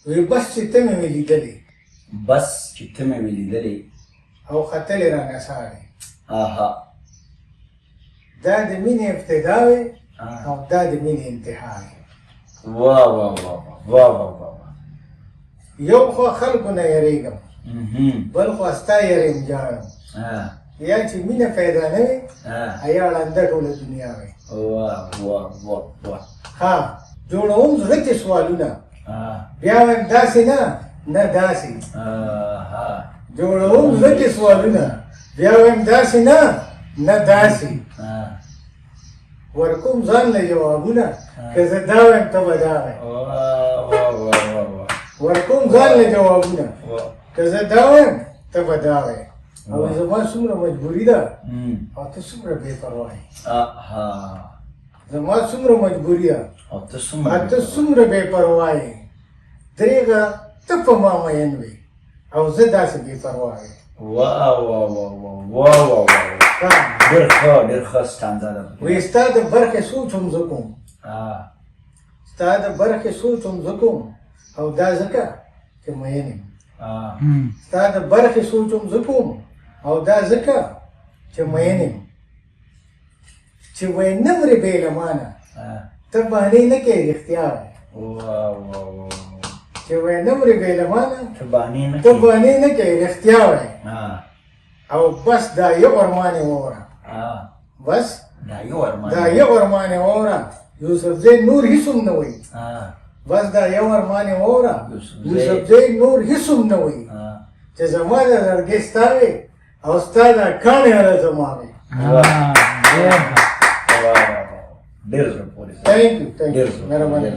وی بس چې ته مې ولیدلې بس چې ته مې ولیدلې او ختلې رانه ساړې آها دا د مینې ابتدا وې او دا د مینې انتها وې واه واه واه واه واه واه یو خوا خلکو نه یېرېږم بل خوا ستا یېرې جاړم یا چې مینه پیدا نه وي یا ړنده ټوله دنیا وي واه واه واه واه ها جوړوم زړه کې سوالونه بیا وایم داسې نه نه داسې جوړوم زړه کې سوالونه بیا وایم داسې نه نه داسې ورکوم ځان له جوابونه که زه دا وایم ته به دا وایې ورکوم ځان له جوابونه که زه دا وایم ته به دا وایې او زما څومره مجبوري ده او ته څومره بې پروا یې زما څومره مجبوري ده او ته څومره بې پروا یې درېغه ته په ما مین وې او زه داسې بې پروا یم واه واه واه واه واه واه ډېر ښه ستانزه ده وایي ستا د برخې سوچ هم زه کوم ستا د برخې سوچ هم زه کوم او دا ځکه چې مین یم ستا د برخې سوچ هم زه کوم او دا ځکه چې مین یم چې وایي نه مرې بې له مانه ته بهانې نه کوې رښتیا وایې چې وایي نه مرې بې له مانه ته بهانې نه کوې رښتیا وایې او بس دا یو ارمان یې واوره بس دا یو ارمان یې واوره یوسفزی نور هېڅ هم نه وایي بس دا یو ارمان یې واوره یوسفزی نور هېڅ هم نه وایي چې زما د لرګې ستا وې او ستا دا کاڼې هله زما وې ډېر زړه پورې تhank you مهرباني